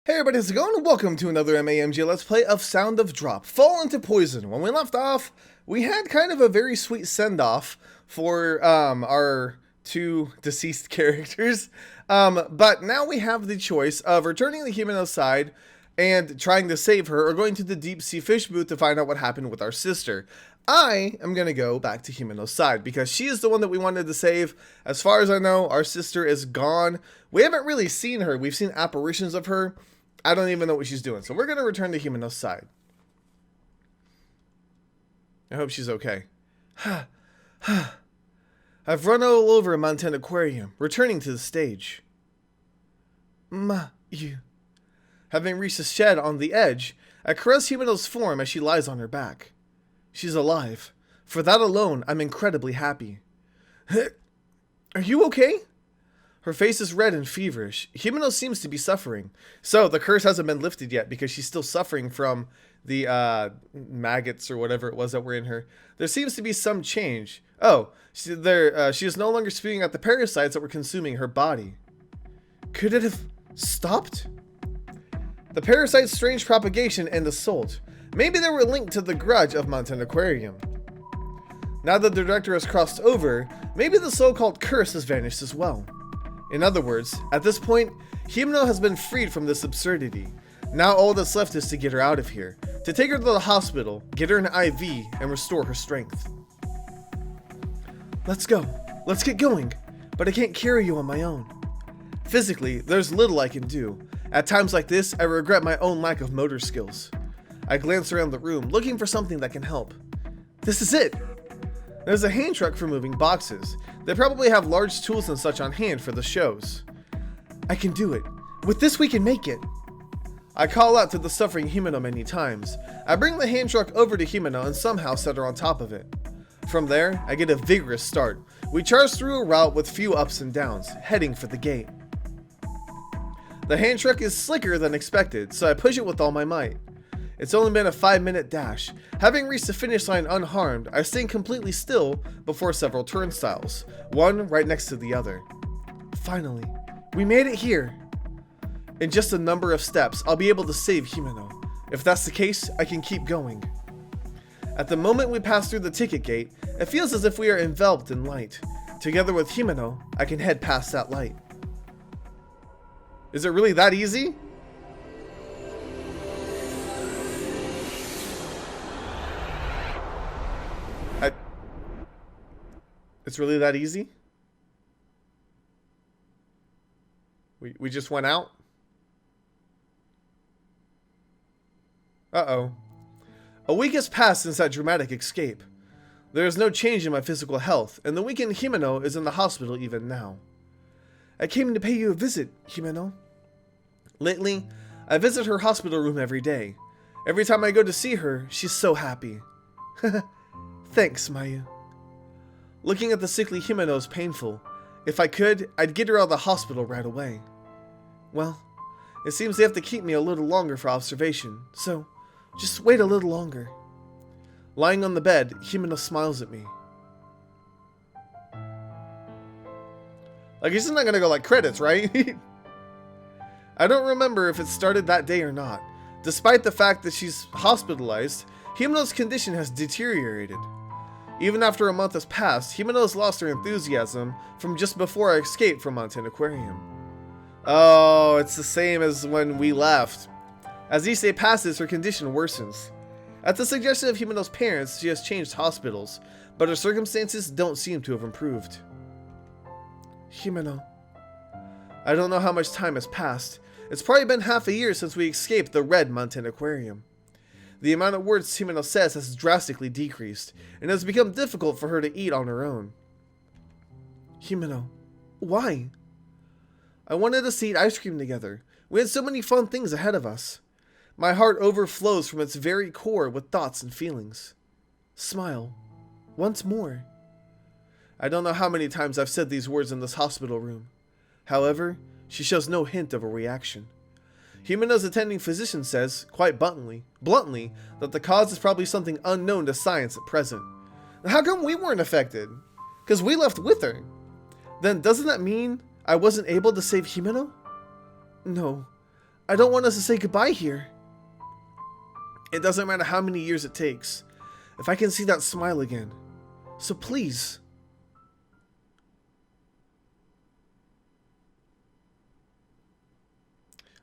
Hey everybody, how's it going? Welcome to another MAMG Let's Play of Sound of Drop, Fall into Poison. When we left off, we had kind of a very sweet send-off for our two deceased characters. But now we have the choice of returning to the Himeno side and trying to save her, or going to the deep sea fish booth to find out what happened with our sister. I am going to go back to Himeno's side because she is the one that we wanted to save. As far as I know, our sister is gone. We haven't really seen her. We've seen apparitions of her. I don't even know what she's doing. So we're going to return to Himeno's side. I hope she's okay. I've run all over Mountain Aquarium, returning to the stage. You. Having reached a shed on the edge, I caress Himeno's form as she lies on her back. She's alive. For that alone, I'm incredibly happy. Are you okay? Her face is red and feverish. Himeno seems to be suffering. So, the curse hasn't been lifted yet because she's still suffering from the maggots or whatever it was that were in her. There seems to be some change. Oh, she is no longer spewing out the parasites that were consuming her body. Could it have stopped? The parasite's strange propagation and assault. Maybe they were linked to the grudge of Mountain Aquarium. Now that the director has crossed over, maybe the so-called curse has vanished as well. In other words, at this point, Himeno has been freed from this absurdity. Now all that's left is to get her out of here, to take her to the hospital, get her an IV, and restore her strength. Let's go. Let's get going. But I can't carry you on my own. Physically, there's little I can do. At times like this, I regret my own lack of motor skills. I glance around the room, looking for something that can help. This is it! There's a hand truck for moving boxes. They probably have large tools and such on hand for the shows. I can do it. With this we can make it. I call out to the suffering Himeno many times. I bring the hand truck over to Himeno and somehow set her on top of it. From there, I get a vigorous start. We charge through a route with few ups and downs, heading for the gate. The hand truck is slicker than expected, so I push it with all my might. It's only been a 5-minute dash. Having reached the finish line unharmed, I stand completely still before several turnstiles, one right next to the other. Finally, we made it here. In just a number of steps, I'll be able to save Himeno. If that's the case, I can keep going. At the moment we pass through the ticket gate, it feels as if we are enveloped in light. Together with Himeno, I can head past that light. Is it really that easy? It's really that easy? We just went out? Uh-oh. A week has passed since that dramatic escape. There is no change in my physical health, and the weakened Himeno is in the hospital even now. I came to pay you a visit, Himeno. Lately, I visit her hospital room every day. Every time I go to see her, she's so happy. Thanks, Mayu. Looking at the sickly Himeno is painful. If I could, I'd get her out of the hospital right away. Well, it seems they have to keep me a little longer for observation, so just wait a little longer. Lying on the bed, Himeno smiles at me. Like, he's not gonna go like credits, right? I don't remember if it started that day or not. Despite the fact that she's hospitalized, Himeno's condition has deteriorated. Even after a month has passed, Himeno has lost her enthusiasm from just before I escaped from Mountain Aquarium. Oh, it's the same as when we left. As each day passes, her condition worsens. At the suggestion of Himeno's parents, she has changed hospitals, but her circumstances don't seem to have improved. Himeno. I don't know how much time has passed. It's probably been half a year since we escaped the red Mountain Aquarium. The amount of words Himeno says has drastically decreased, and it has become difficult for her to eat on her own. Himeno, why? I wanted us to eat ice cream together. We had so many fun things ahead of us. My heart overflows from its very core with thoughts and feelings. Smile. Once more. I don't know how many times I've said these words in this hospital room. However, she shows no hint of a reaction. Himeno's attending physician says, quite bluntly, that the cause is probably something unknown to science at present. How come we weren't affected? Because we left with her. Then doesn't that mean I wasn't able to save Himeno? No, I don't want us to say goodbye here. It doesn't matter how many years it takes. If I can see that smile again. So please.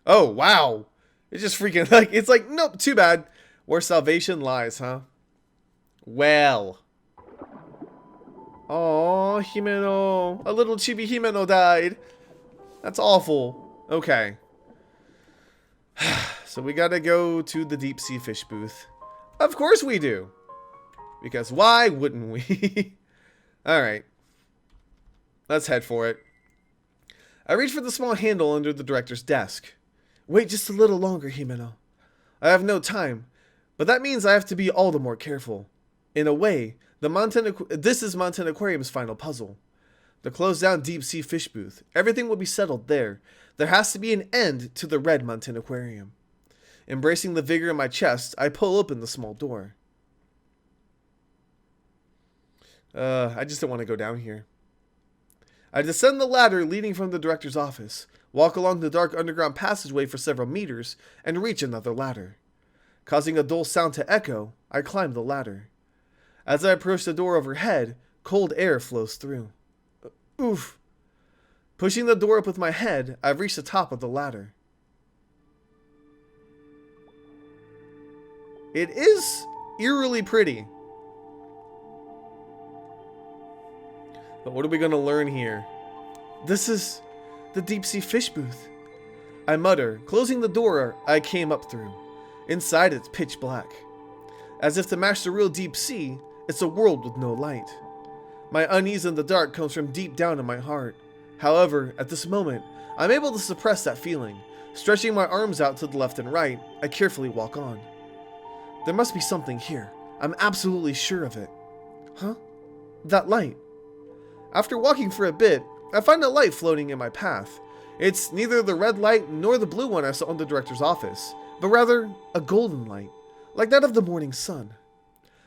Oh, wow. It's just freaking like, it's like, nope, too bad. Where salvation lies, huh? Well. Oh, Himeno. A little chibi Himeno died. That's awful. Okay. So we gotta go to the deep sea fish booth. Of course we do. Because why wouldn't we? Alright. Let's head for it. I reach for the small handle under the director's desk. Wait just a little longer, Himeno. I have no time, but that means I have to be all the more careful. In a way, this is Mountain Aquarium's final puzzle. The closed down deep sea fish booth. Everything will be settled there. There has to be an end to the red Mountain Aquarium. Embracing the vigor in my chest, I pull open the small door. I just don't want to go down here. I descend the ladder leading from the director's office, walk along the dark underground passageway for several meters, and reach another ladder. Causing a dull sound to echo, I climb the ladder. As I approach the door overhead, cold air flows through. Oof. Pushing the door up with my head, I've reached the top of the ladder. It is eerily pretty. But what are we going to learn here? This is the deep sea fish booth. I mutter, closing the door I came up through. Inside it's pitch black. As if to match the real deep sea, it's a world with no light. My unease in the dark comes from deep down in my heart. However, at this moment, I'm able to suppress that feeling. Stretching my arms out to the left and right, I carefully walk on. There must be something here. I'm absolutely sure of it. Huh? That light. After walking for a bit, I find a light floating in my path. It's neither the red light nor the blue one I saw in the director's office, but rather a golden light, like that of the morning sun.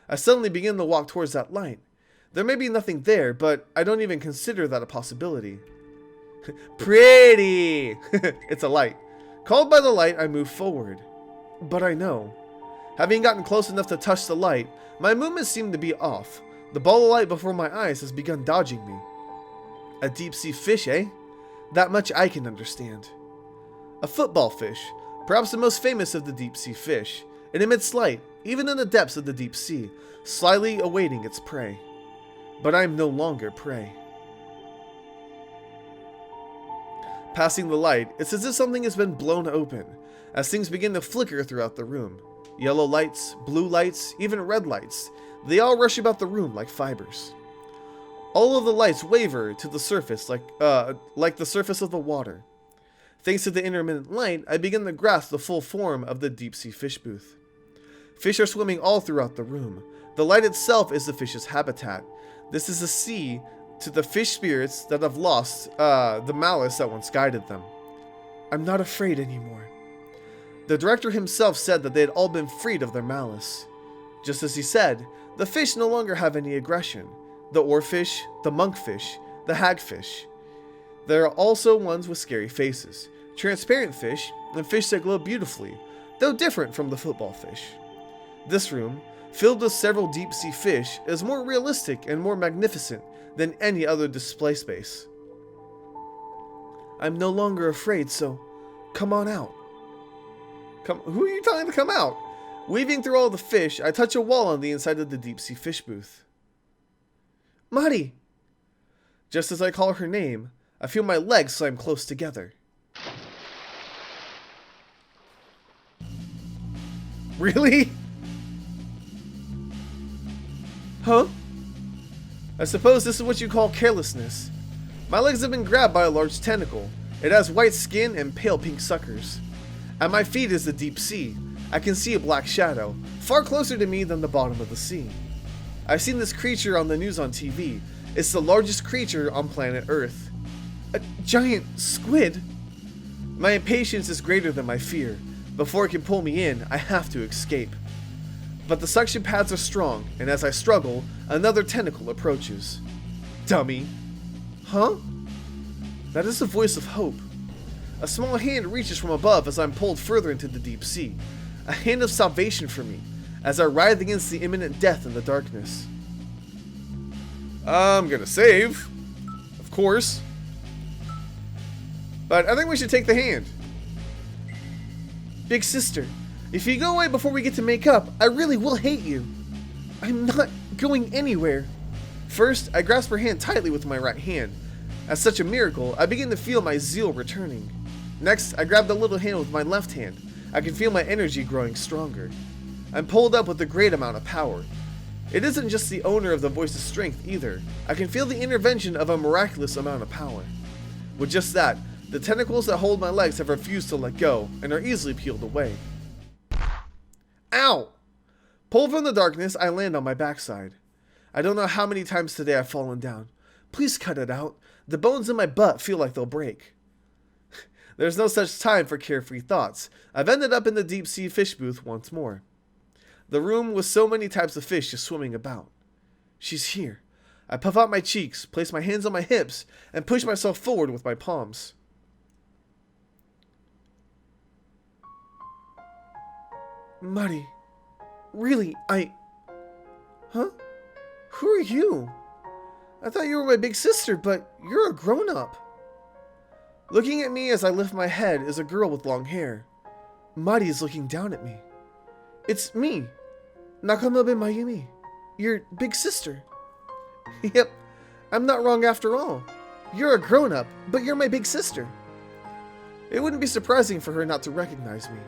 I suddenly begin to walk towards that light. There may be nothing there, but I don't even consider that a possibility. Pretty! It's a light. Called by the light, I move forward. But I know. Having gotten close enough to touch the light, my movements seem to be off. The ball of light before my eyes has begun dodging me. A deep sea fish, eh? That much I can understand. A football fish, perhaps the most famous of the deep sea fish. It emits light, even in the depths of the deep sea, slyly awaiting its prey. But I am no longer prey. Passing the light, it's as if something has been blown open, as things begin to flicker throughout the room. Yellow lights, blue lights, even red lights. They all rush about the room like fibers. All of the lights waver to the surface like the surface of the water. Thanks to the intermittent light, I begin to grasp the full form of the deep sea fish booth. Fish are swimming all throughout the room. The light itself is the fish's habitat. This is a sea to the fish spirits that have lost the malice that once guided them. I'm not afraid anymore. The director himself said that they had all been freed of their malice. Just as he said, the fish no longer have any aggression. The oarfish, the monkfish, the hagfish. There are also ones with scary faces, transparent fish, and fish that glow beautifully, though different from the football fish. This room, filled with several deep sea fish, is more realistic and more magnificent than any other display space. I'm no longer afraid, so come on out. Who are you telling to come out? Weaving through all the fish, I touch a wall on the inside of the deep sea fish booth. Mari! Just as I call her name, I feel my legs slam close together. Really? Huh? I suppose this is what you call carelessness. My legs have been grabbed by a large tentacle. It has white skin and pale pink suckers. At my feet is the deep sea. I can see a black shadow, far closer to me than the bottom of the sea. I've seen this creature on the news on TV. It's the largest creature on planet Earth. A giant squid? My impatience is greater than my fear. Before it can pull me in, I have to escape. But the suction pads are strong, and as I struggle, another tentacle approaches. Dummy. Huh? That is the voice of hope. A small hand reaches from above as I'm pulled further into the deep sea. A hand of salvation for me, as I writhe against the imminent death in the darkness. I'm gonna save, of course. But I think we should take the hand. Big sister, if you go away before we get to make up, I really will hate you. I'm not going anywhere. First, I grasp her hand tightly with my right hand. As such a miracle, I begin to feel my zeal returning. Next, I grab the little hand with my left hand. I can feel my energy growing stronger. I'm pulled up with a great amount of power. It isn't just the owner of the voice of strength either. I can feel the intervention of a miraculous amount of power. With just that, the tentacles that hold my legs have refused to let go and are easily peeled away. Ow! Pulled from the darkness, I land on my backside. I don't know how many times today I've fallen down. Please cut it out. The bones in my butt feel like they'll break. There's no such time for carefree thoughts. I've ended up in the deep sea fish booth once more. The room with so many types of fish just swimming about. She's here. I puff out my cheeks, place my hands on my hips, and push myself forward with my palms. Muddy. Really, Huh? Who are you? I thought you were my big sister, but you're a grown-up. Looking at me as I lift my head is a girl with long hair. Mari is looking down at me. It's me, Nakanobe Mayumi, your big sister. Yep, I'm not wrong after all. You're a grown-up, but you're my big sister. It wouldn't be surprising for her not to recognize me.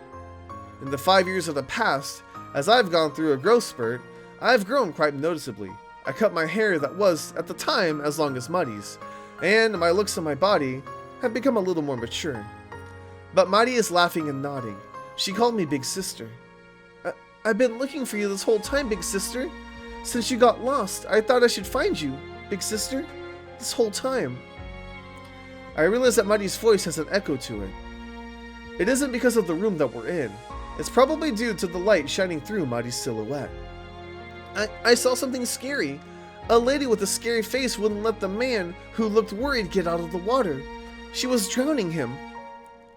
In the 5 years of the past, as I've gone through a growth spurt, I've grown quite noticeably. I cut my hair that was, at the time, as long as Muddy's, and my looks on my body have become a little more mature. But Muddy is laughing and nodding. She called me Big Sister. I've been looking for you this whole time, Big Sister. Since you got lost, I thought I should find you, Big Sister. This whole time. I realize that Muddy's voice has an echo to it. It isn't because of the room that we're in. It's probably due to the light shining through Muddy's silhouette. I saw something scary. A lady with a scary face wouldn't let the man who looked worried get out of the water. She was drowning him.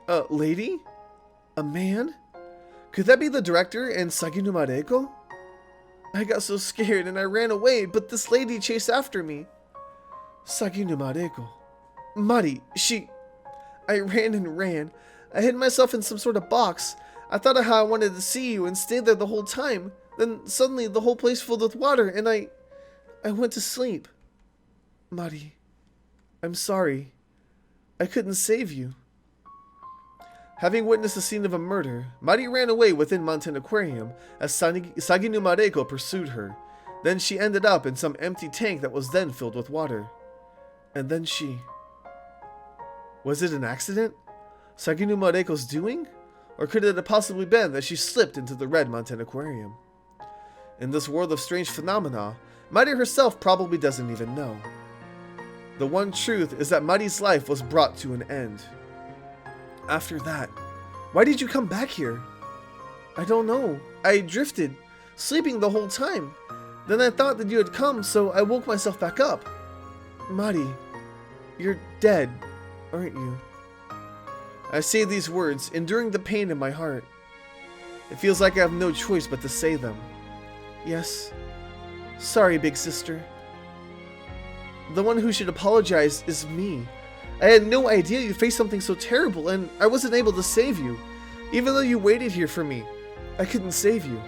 A lady? A man? Could that be the director and Saginu Mareko? I got so scared and I ran away, but this lady chased after me. Saginu Mareko. Mari, I ran and ran. I hid myself in some sort of box. I thought of how I wanted to see you and stayed there the whole time. Then suddenly the whole place filled with water and I went to sleep. Mari, I'm sorry. I couldn't save you. Having witnessed the scene of a murder, Mari ran away within Mountain Aquarium as Saginu Mareko pursued her. Then she ended up in some empty tank that was then filled with water. And then Was it an accident? Saginu Mareko's doing? Or could it have possibly been that she slipped into the red Mountain Aquarium? In this world of strange phenomena, Mari herself probably doesn't even know. The one truth is that Mari's life was brought to an end. After that, why did you come back here? I don't know. I drifted, sleeping the whole time. Then I thought that you had come, so I woke myself back up. Mari, you're dead, aren't you? I say these words, enduring the pain in my heart. It feels like I have no choice but to say them. Yes. Sorry, big sister. The one who should apologize is me. I had no idea you faced something so terrible, and I wasn't able to save you. Even though you waited here for me, I couldn't save you.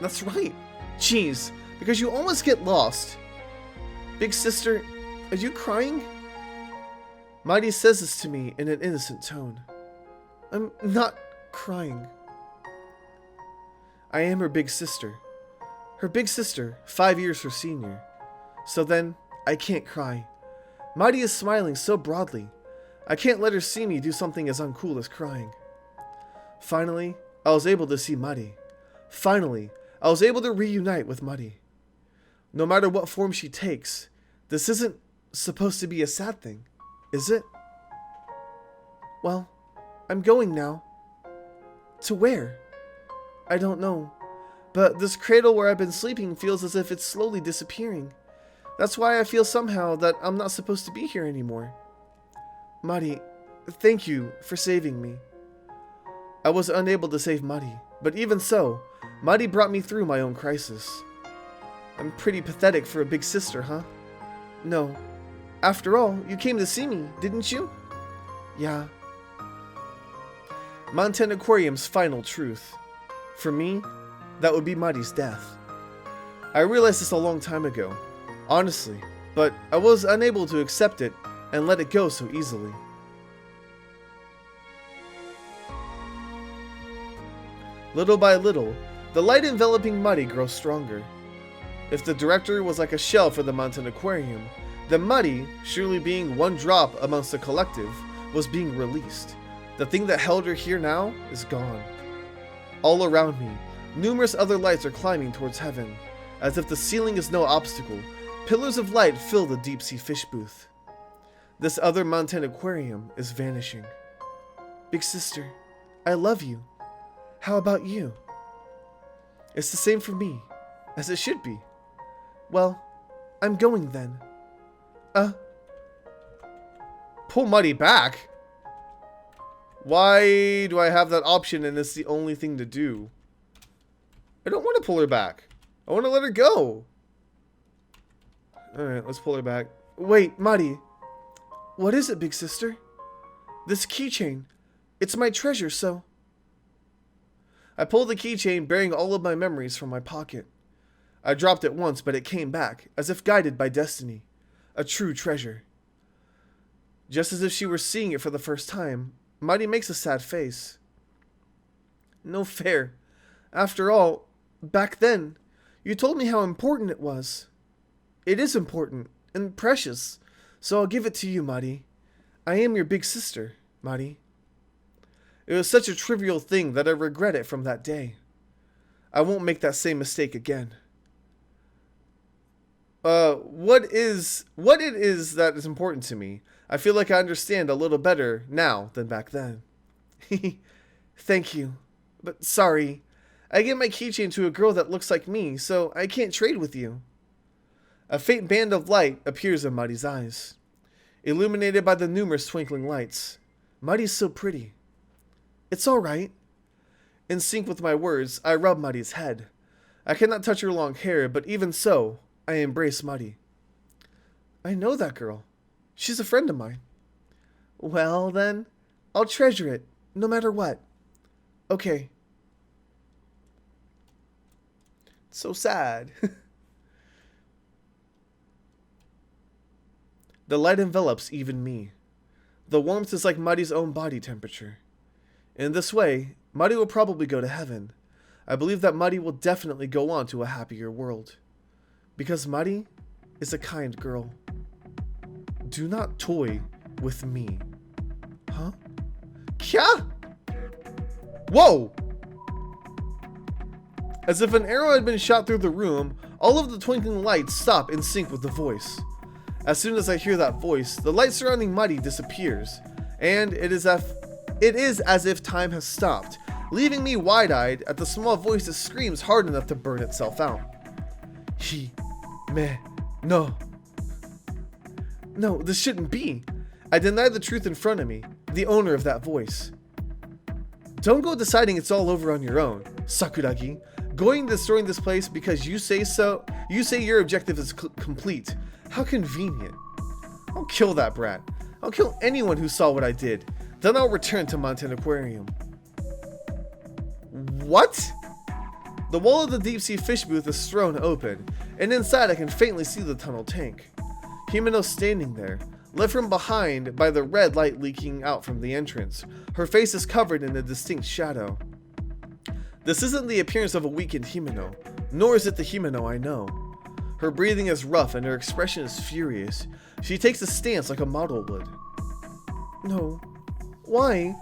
That's right. Jeez, because you almost get lost. Big sister, are you crying? Mighty says this to me in an innocent tone. I'm not crying. I am her big sister. Her big sister, 5 years her senior. So then, I can't cry. Mighty is smiling so broadly. I can't let her see me do something as uncool as crying. Finally, I was able to see Mighty. Finally, I was able to reunite with Mighty. No matter what form she takes, this isn't supposed to be a sad thing, is it? Well, I'm going now. To where? I don't know. But this cradle where I've been sleeping feels as if it's slowly disappearing. That's why I feel somehow that I'm not supposed to be here anymore. Mari, Thank you for saving me. I was unable to save Muddy, but even so, Muddy brought me through my own crisis. I'm pretty pathetic for a big sister, huh? No. After all, you came to see me, didn't you? Yeah. Mountain Aquarium's final truth. For me, that would be Muddy's death. I realized this a long time ago, honestly, but I was unable to accept it and let it go so easily. Little by little, the light enveloping Muddy grows stronger. If the director was like a shell for the Mountain Aquarium, then Muddy, surely being one drop amongst the collective, was being released. The thing that held her here now is gone. All around me, numerous other lights are climbing towards heaven. As if the ceiling is no obstacle, pillars of light fill the deep-sea fish booth. This other Mountain Aquarium is vanishing. Big sister, I love you. How about you? It's the same for me, as it should be. Well, I'm going then. Pull Muddy back? Why do I have that option and it's the only thing to do? I don't want to pull her back. I want to let her go. Alright, let's pull her back. Wait, Muddy. What is it, big sister? This keychain. It's my treasure, so... I pulled the keychain bearing all of my memories from my pocket. I dropped it once, but it came back, as if guided by destiny. A true treasure. Just as if she were seeing it for the first time, Muddy makes a sad face. No fair. After all, back then, you told me how important it was. It is important, and precious, so I'll give it to you, Muddy. I am your big sister, Muddy. It was such a trivial thing that I regret it from that day. I won't make that same mistake again. What it is that is important to me, I feel like I understand a little better now than back then. Thank you, but sorry. I gave my keychain to a girl that looks like me, so I can't trade with you. A faint band of light appears in Muddy's eyes, illuminated by the numerous twinkling lights. Muddy's so pretty. It's all right. In sync with my words, I rub Muddy's head. I cannot touch her long hair, but even so, I embrace Muddy. I know that girl. She's a friend of mine. Well, then, I'll treasure it, no matter what. Okay. It's so sad. The light envelops even me. The warmth is like Muddy's own body temperature. In this way, Muddy will probably go to heaven. I believe that Muddy will definitely go on to a happier world. Because Muddy is a kind girl. Do not toy with me. Huh? Kya? Whoa! As if an arrow had been shot through the room, all of the twinkling lights stop in sync with the voice. As soon as I hear that voice, the light surrounding Muddy disappears, and it is as if time has stopped, leaving me wide-eyed at the small voice that screams hard enough to burn itself out. No. No, this shouldn't be. I deny the truth in front of me, the owner of that voice. Don't go deciding it's all over on your own, Sakuragi. Going and destroying this place because you say so. You say your objective is complete. How convenient. I'll kill that brat. I'll kill anyone who saw what I did. Then I'll return to Mountain Aquarium. What? The wall of the deep-sea fish booth is thrown open, and inside I can faintly see the tunnel tank. Himeno's standing there, lit from behind by the red light leaking out from the entrance. Her face is covered in a distinct shadow. This isn't the appearance of a weakened Himeno, nor is it the Himeno I know. Her breathing is rough and her expression is furious. She takes a stance like a model would. No. Why?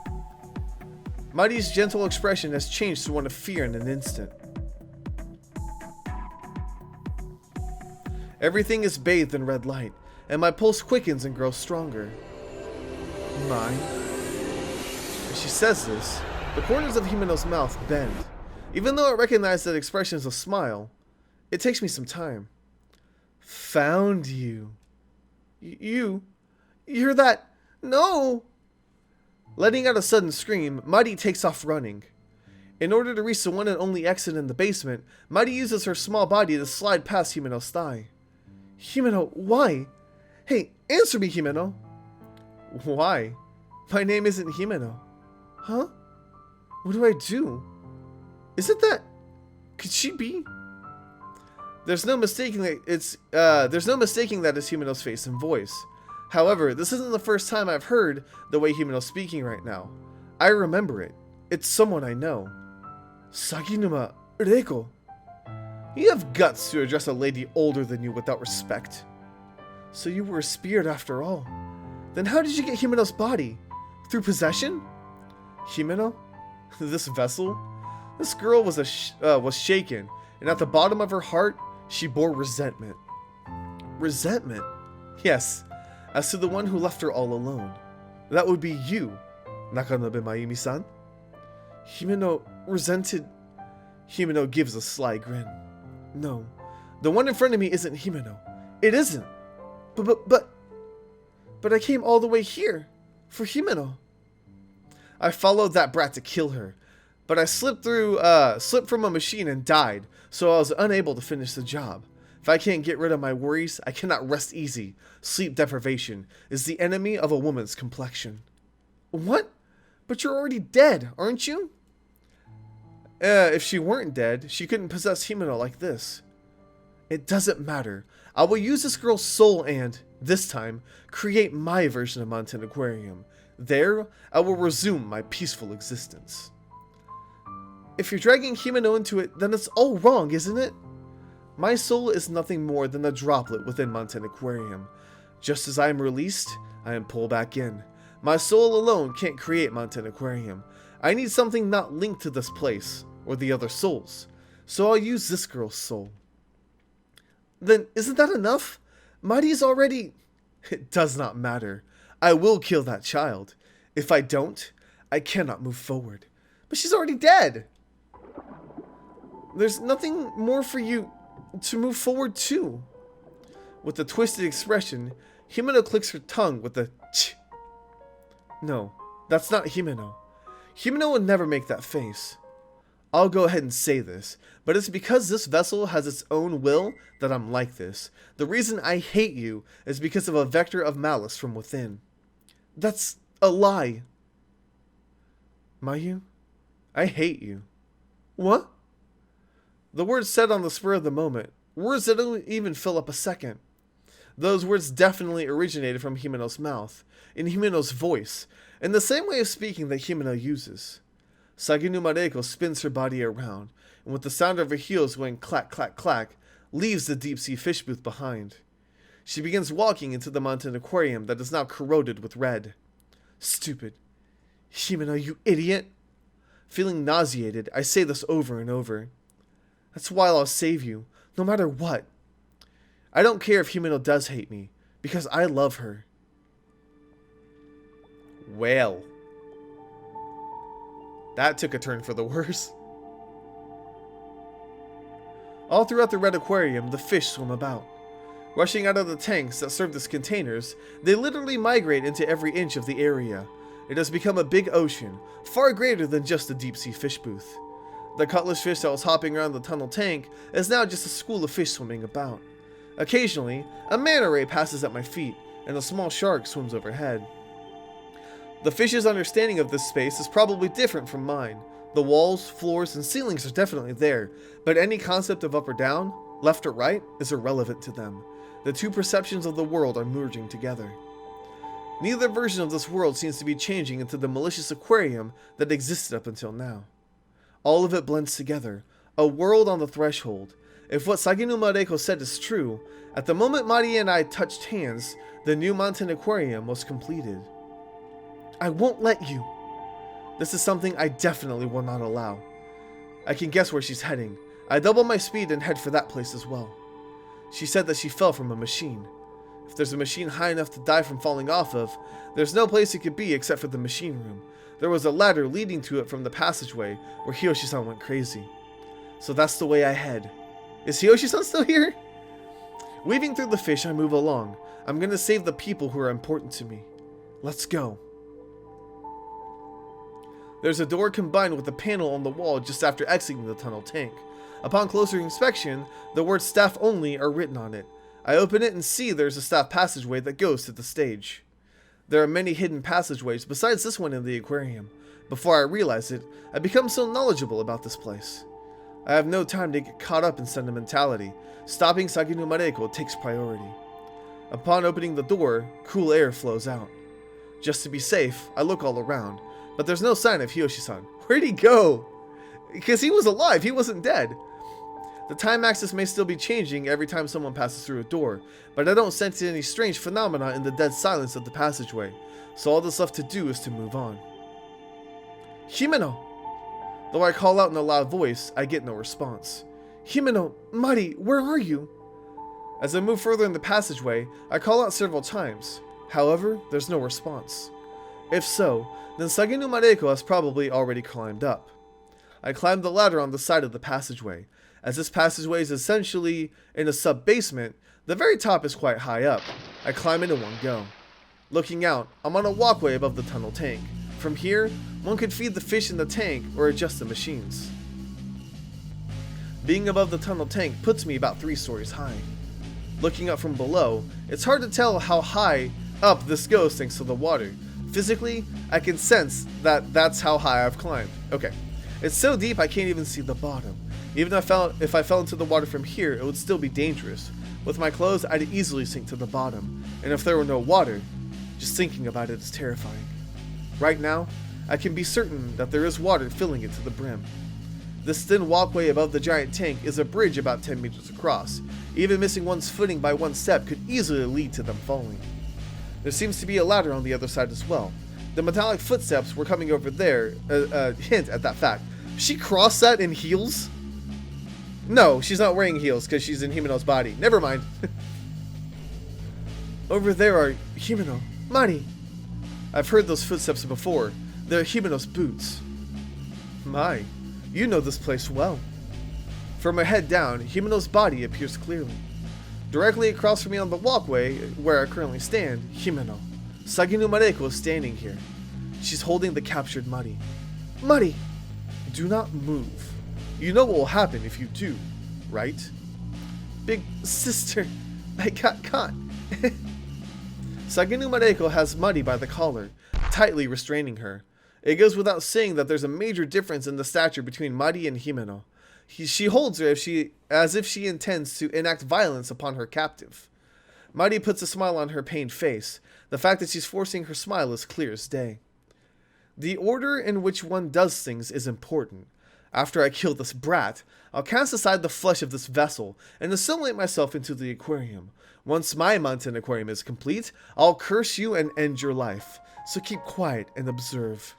Muddy's gentle expression has changed to one of fear in an instant. Everything is bathed in red light, and my pulse quickens and grows stronger. Mine? As she says this, the corners of Himeno's mouth bend. Even though I recognize that expression as a smile, it takes me some time. Found you. You're that... No! Letting out a sudden scream, Mighty takes off running. In order to reach the one and only exit in the basement, Mighty uses her small body to slide past Himeno's thigh. Himeno, why? Hey, answer me, Himeno. Why? My name isn't Himeno. Huh? What do I do? Is it that... Could she be? There's no mistaking that it's Himeno's face and voice. However, this isn't the first time I've heard the way Himeno's speaking right now. I remember it. It's someone I know. Saginuma Reiko. You have guts to address a lady older than you without respect. So you were a spirit after all. Then how did you get Himeno's body? Through possession? Himeno? This vessel? This girl was shaken, and at the bottom of her heart, she bore resentment. Resentment? Yes, as to the one who left her all alone. That would be you, Nakanobe Mayumi-san. Himeno resented... Himeno gives a sly grin. No, the one in front of me isn't Himeno. It isn't. But I came all the way here for Himeno. I followed that brat to kill her, but I slipped from a machine and died, so I was unable to finish the job. If I can't get rid of my worries, I cannot rest easy. Sleep deprivation is the enemy of a woman's complexion. What? But you're already dead, aren't you? If she weren't dead, she couldn't possess Himeno like this. It doesn't matter. I will use this girl's soul and, this time, create my version of Mountain Aquarium. There, I will resume my peaceful existence. If you're dragging Himeno into it, then it's all wrong, isn't it? My soul is nothing more than a droplet within Mountain Aquarium. Just as I am released, I am pulled back in. My soul alone can't create Mountain Aquarium. I need something not linked to this place, or the other souls. So I'll use this girl's soul. Then, isn't that enough? Mighty's already... It does not matter. I will kill that child. If I don't, I cannot move forward. But she's already dead. There's nothing more for you to move forward to. With a twisted expression, Himeno clicks her tongue with a ch. No, that's not Himeno. Himeno would never make that face. I'll go ahead and say this, but it's because this vessel has its own will that I'm like this. The reason I hate you is because of a vector of malice from within. That's a lie. Mayu, I hate you. What? The words said on the spur of the moment, words that don't even fill up a second. Those words definitely originated from Himeno's mouth, in Himeno's voice, in the same way of speaking that Himeno uses. Saginuma Reiko spins her body around, and with the sound of her heels going clack, clack, clack, leaves the deep-sea fish booth behind. She begins walking into the Mountain Aquarium that is now corroded with red. Stupid. Himeno, you idiot! Feeling nauseated, I say this over and over. That's why I'll save you, no matter what. I don't care if Himeno does hate me, because I love her. Well... that took a turn for the worse. All throughout the red aquarium, the fish swim about. Rushing out of the tanks that served as containers, they literally migrate into every inch of the area. It has become a big ocean, far greater than just a deep-sea fish booth. The cutlass fish that was hopping around the tunnel tank is now just a school of fish swimming about. Occasionally, a manta ray passes at my feet, and a small shark swims overhead. The fish's understanding of this space is probably different from mine. The walls, floors, and ceilings are definitely there, but any concept of up or down, left or right, is irrelevant to them. The two perceptions of the world are merging together. Neither version of this world seems to be changing into the malicious aquarium that existed up until now. All of it blends together, a world on the threshold. If what Saginuma Reiko said is true, at the moment Mari and I touched hands, the new Mountain Aquarium was completed. I won't let you. This is something I definitely will not allow. I can guess where she's heading. I double my speed and head for that place as well. She said that she fell from a machine. If there's a machine high enough to die from falling off of, there's no place it could be except for the machine room. There was a ladder leading to it from the passageway where Hiyoshi-san went crazy. So that's the way I head. Is Hiyoshi-san still here? Weaving through the fish, I move along. I'm gonna save the people who are important to me. Let's go. There's a door combined with a panel on the wall just after exiting the tunnel tank. Upon closer inspection, the words staff only are written on it. I open it and see there's a staff passageway that goes to the stage. There are many hidden passageways besides this one in the aquarium. Before I realize it, I become so knowledgeable about this place. I have no time to get caught up in sentimentality. Stopping Saginu Mareko takes priority. Upon opening the door, cool air flows out. Just to be safe, I look all around, but there's no sign of Hiyoshi-san. Where'd he go? Because he was alive, he wasn't dead. The time axis may still be changing every time someone passes through a door, but I don't sense any strange phenomena in the dead silence of the passageway, so all that's left to do is to move on. Himeno! Though I call out in a loud voice, I get no response. Himeno, Mari, where are you? As I move further in the passageway, I call out several times. However, there's no response. If so, then Saginu Mareko has probably already climbed up. I climb the ladder on the side of the passageway. As this passageway is essentially in a sub-basement, the very top is quite high up. I climb it in one go. Looking out, I'm on a walkway above the tunnel tank. From here, one could feed the fish in the tank or adjust the machines. Being above the tunnel tank puts me about 3 stories high. Looking up from below, it's hard to tell how high up this goes thanks to the water. Physically, I can sense that that's how high I've climbed. Okay, it's so deep I can't even see the bottom. Even if I fell into the water from here, it would still be dangerous. With my clothes, I'd easily sink to the bottom. And if there were no water, just thinking about it is terrifying. Right now, I can be certain that there is water filling it to the brim. This thin walkway above the giant tank is a bridge about 10 meters across. Even missing one's footing by one step could easily lead to them falling. There seems to be a ladder on the other side as well. The metallic footsteps were coming over there, hint at that fact. She crossed that in heels? No, she's not wearing heels because she's in Himeno's body. Never mind. Over there are Himeno, Mari. I've heard those footsteps before. They're Himeno's boots. My, you know this place well. From my head down, Himeno's body appears clearly. Directly across from me on the walkway, where I currently stand, Himeno. Saginu Mareko is standing here. She's holding the captured Mari. Mari! Do not move. You know what will happen if you do, right? Big sister, I got caught. Saginu Mareko has Mari by the collar, tightly restraining her. It goes without saying that there's a major difference in the stature between Mari and Himeno. She holds her as if she intends to enact violence upon her captive. Mari puts a smile on her pained face. The fact that she's forcing her smile is clear as day. The order in which one does things is important. After I kill this brat, I'll cast aside the flesh of this vessel and assimilate myself into the aquarium. Once my Mountain Aquarium is complete, I'll curse you and end your life. So keep quiet and observe.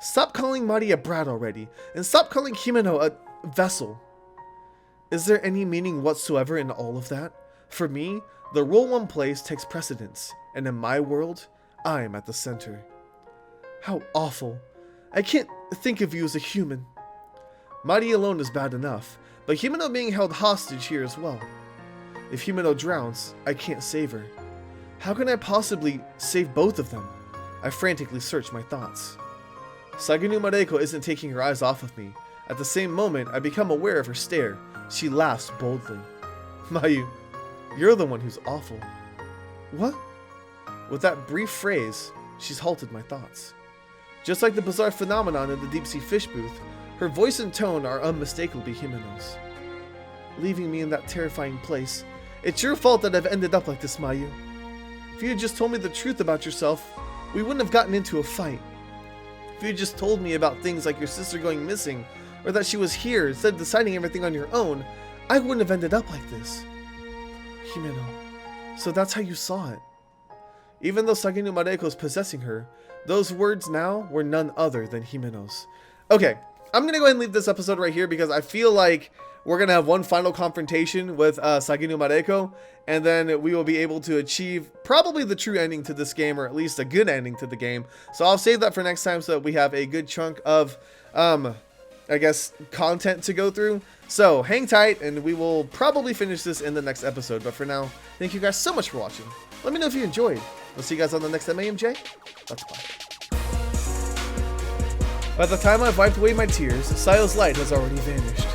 Stop calling Mari a brat already, and stop calling Himeno a vessel. Is there any meaning whatsoever in all of that? For me, the role one plays takes precedence, and in my world, I'm at the center. How awful. I can't think of you as a human. Mari alone is bad enough, but Himeno being held hostage here as well. If Himeno drowns, I can't save her. How can I possibly save both of them? I frantically search my thoughts. Saginu Mareko isn't taking her eyes off of me. At the same moment, I become aware of her stare. She laughs boldly. Mayu, you're the one who's awful. What? With that brief phrase, she's halted my thoughts. Just like the bizarre phenomenon in the deep-sea fish booth, her voice and tone are unmistakably Himeno's. Leaving me in that terrifying place. It's your fault that I've ended up like this, Mayu. If you had just told me the truth about yourself, we wouldn't have gotten into a fight. If you had just told me about things like your sister going missing, or that she was here instead of deciding everything on your own, I wouldn't have ended up like this. Himeno, so that's how you saw it. Even though Saginu Mareko is possessing her, those words now were none other than Himeno's. Okay, I'm going to go ahead and leave this episode right here because I feel like we're going to have one final confrontation with Saginu Mareko, and then we will be able to achieve probably the true ending to this game, or at least a good ending to the game. So I'll save that for next time so that we have a good chunk of, I guess, content to go through. So hang tight, and we will probably finish this in the next episode. But for now, thank you guys so much for watching. Let me know if you enjoyed. We'll see you guys on the next MAMJ. Let's bye. By the time I've wiped away my tears, Sayo's light has already vanished.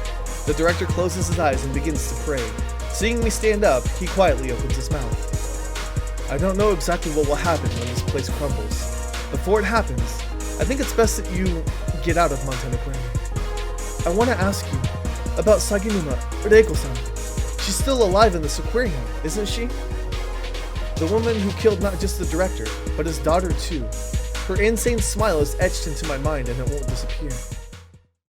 The director closes his eyes and begins to pray. Seeing me stand up, he quietly opens his mouth. I don't know exactly what will happen when this place crumbles. Before it happens, I think it's best that you get out of Mountain Aquarium. I want to ask you about Saginuma, Reiko-san. She's still alive in this aquarium, isn't she? The woman who killed not just the director, but his daughter too. Her insane smile is etched into my mind and it won't disappear.